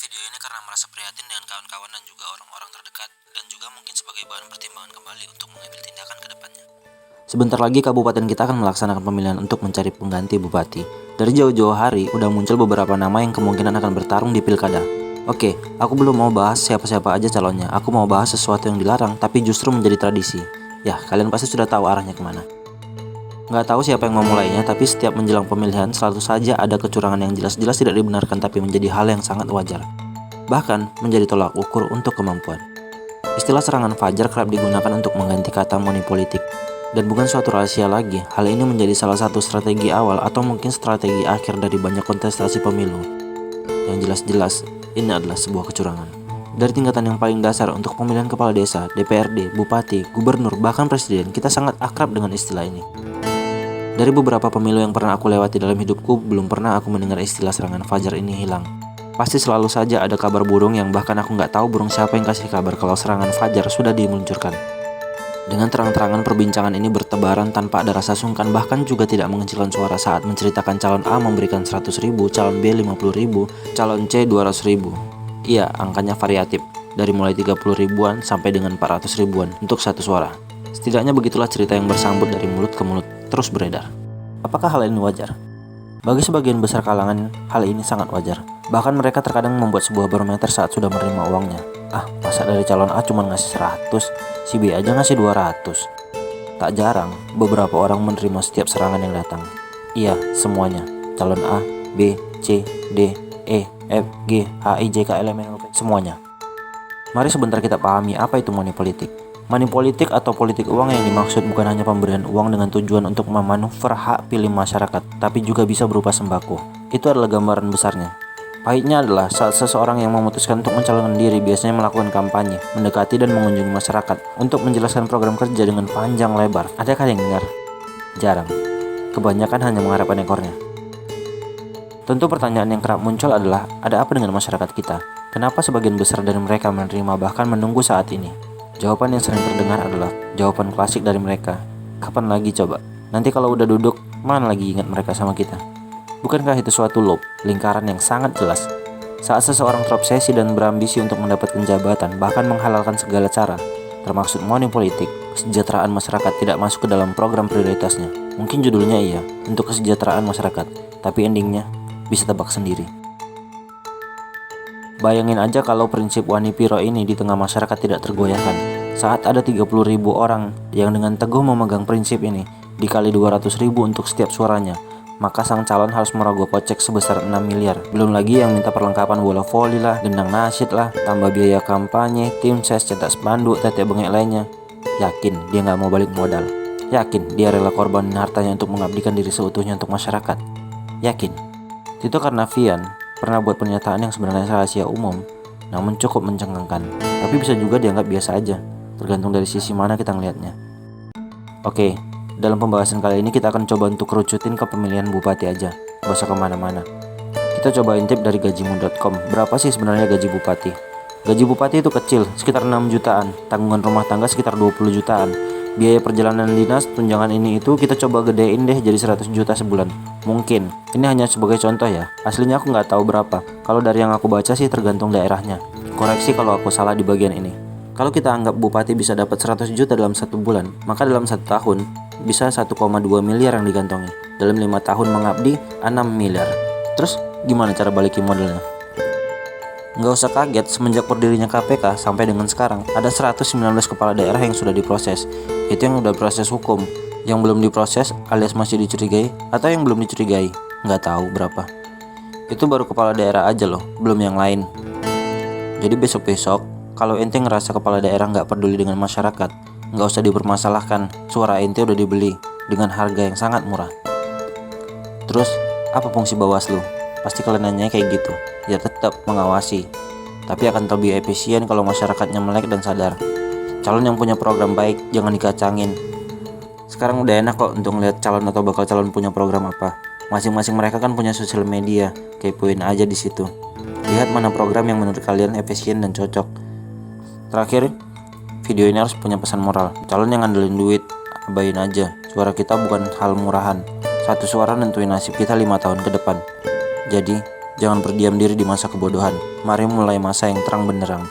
video ini karena merasa prihatin dengan kawan-kawan dan juga orang-orang terdekat, dan juga mungkin sebagai bahan pertimbangan kembali untuk mengambil tindakan ke depannya. Sebentar lagi kabupaten kita akan melaksanakan pemilihan untuk mencari pengganti bupati. Dari jauh-jauh hari udah muncul beberapa nama yang kemungkinan akan bertarung di pilkada. Oke, aku belum mau bahas siapa-siapa aja calonnya. Aku mau bahas sesuatu yang dilarang tapi justru menjadi tradisi. Ya, kalian pasti sudah tahu arahnya kemana. Nggak tahu siapa yang memulainya, tapi setiap menjelang pemilihan selalu saja ada kecurangan yang jelas-jelas tidak dibenarkan tapi menjadi hal yang sangat wajar. Bahkan menjadi tolak ukur untuk kemampuan. Istilah serangan fajar kerap digunakan untuk mengganti kata money politik. Dan bukan suatu rahasia lagi, hal ini menjadi salah satu strategi awal atau mungkin strategi akhir dari banyak kontestasi pemilu. Yang jelas-jelas, ini adalah sebuah kecurangan. Dari tingkatan yang paling dasar untuk pemilihan kepala desa, DPRD, bupati, gubernur, bahkan presiden, kita sangat akrab dengan istilah ini. Dari beberapa pemilu yang pernah aku lewati dalam hidupku, belum pernah aku mendengar istilah serangan fajar ini hilang. Pasti selalu saja ada kabar burung yang bahkan aku nggak tahu burung siapa yang kasih kabar kalau serangan fajar sudah diluncurkan. Dengan terang-terangan perbincangan ini bertebaran tanpa ada rasa sungkan, bahkan juga tidak mengecilkan suara saat menceritakan calon A memberikan 100.000, calon B 50.000, calon C 200.000. Iya, angkanya variatif, dari mulai 30 ribuan sampai dengan 400 ribuan untuk satu suara. Setidaknya begitulah cerita yang bersambut dari mulut ke mulut, terus beredar. Apakah hal ini wajar? Bagi sebagian besar kalangan, hal ini sangat wajar. Bahkan mereka terkadang membuat sebuah barometer saat sudah menerima uangnya. Masa dari calon A cuma ngasih 100, si B aja ngasih 200. Tak jarang, beberapa orang menerima setiap serangan yang datang. Iya, semuanya. Calon A, B, C, D, E, F, G, H, I, J, K, L, M, N, O, P, semuanya. Mari sebentar kita pahami apa itu money politik. Money politik atau politik uang yang dimaksud bukan hanya pemberian uang dengan tujuan untuk memanuver hak pilih masyarakat, tapi juga bisa berupa sembako. Itu adalah gambaran besarnya. Pahitnya adalah saat seseorang yang memutuskan untuk mencalonkan diri biasanya melakukan kampanye, mendekati dan mengunjungi masyarakat untuk menjelaskan program kerja dengan panjang lebar. Adakah yang dengar? Jarang. Kebanyakan hanya mengharapkan ekornya. Tentu pertanyaan yang kerap muncul adalah, ada apa dengan masyarakat kita? Kenapa sebagian besar dari mereka menerima bahkan menunggu saat ini? Jawaban yang sering terdengar adalah jawaban klasik dari mereka. Kapan lagi coba? Nanti kalau udah duduk, mana lagi ingat mereka sama kita? Bukankah itu suatu loop, lingkaran yang sangat jelas? Saat seseorang terobsesi dan berambisi untuk mendapatkan jabatan, bahkan menghalalkan segala cara, termasuk money politik, kesejahteraan masyarakat tidak masuk ke dalam program prioritasnya. Mungkin judulnya iya, untuk kesejahteraan masyarakat, tapi endingnya bisa tebak sendiri. Bayangin aja kalau prinsip Wani Piro ini di tengah masyarakat tidak tergoyahkan. Saat ada 30.000 orang yang dengan teguh memegang prinsip ini, dikali 200.000 untuk setiap suaranya, maka sang calon harus merogoh kocek sebesar 6 miliar. Belum lagi yang minta perlengkapan bola voli lah, gendang nasyid lah, tambah biaya kampanye, tim ses, cetak spanduk, tetek bengek lainnya. Yakin dia nggak mau balik modal? Yakin dia rela korbanin hartanya untuk mengabdikan diri seutuhnya untuk masyarakat? Yakin? Tito Karnavian pernah buat pernyataan yang sebenarnya rahasia umum, namun cukup mencengangkan. Tapi bisa juga dianggap biasa aja, tergantung dari sisi mana kita ngelihatnya. Oke. Dalam pembahasan kali ini kita akan coba untuk kerucutin ke pemilihan bupati aja, gak usah kemana-mana. Kita coba intip dari gajimu.com, berapa sih sebenarnya gaji bupati? Gaji bupati itu kecil, sekitar 6 jutaan, tanggungan rumah tangga sekitar 20 jutaan. Biaya perjalanan dinas, tunjangan ini itu kita coba gedein deh jadi 100 juta sebulan. Mungkin, ini hanya sebagai contoh ya, aslinya aku nggak tahu berapa. Kalau dari yang aku baca sih tergantung daerahnya. Koreksi kalau aku salah di bagian ini. Kalau kita anggap bupati bisa dapat 100 juta dalam 1 bulan, maka dalam 1 tahun bisa 1,2 miliar yang digantongi. Dalam 5 tahun mengabdi 6 miliar. Terus gimana cara balikin modalnya? Nggak usah kaget, semenjak berdirinya KPK sampai dengan sekarang ada 119 kepala daerah yang sudah diproses. Itu yang udah proses hukum. Yang belum diproses alias masih dicurigai, atau yang belum dicurigai, nggak tahu berapa. Itu baru kepala daerah aja loh, belum yang lain. Jadi besok-besok kalau ente ngerasa kepala daerah nggak peduli dengan masyarakat, nggak usah dipermasalahkan, suara ente udah dibeli dengan harga yang sangat murah. Terus, apa fungsi Bawaslu? Pasti kalian nanya kayak gitu. Ya tetap mengawasi, tapi akan lebih efisien kalau masyarakatnya melek dan sadar. Calon yang punya program baik, jangan dikacangin. Sekarang udah enak kok untuk ngeliat calon atau bakal calon punya program apa. Masing-masing mereka kan punya sosial media, kepoin aja di situ. Lihat mana program yang menurut kalian efisien dan cocok. Terakhir, video ini harus punya pesan moral. Calon yang ngandelin duit, abain aja. Suara kita bukan hal murahan. Satu suara nentuin nasib kita 5 tahun ke depan. Jadi, Jangan berdiam diri di masa kebodohan. Mari mulai masa yang terang benderang.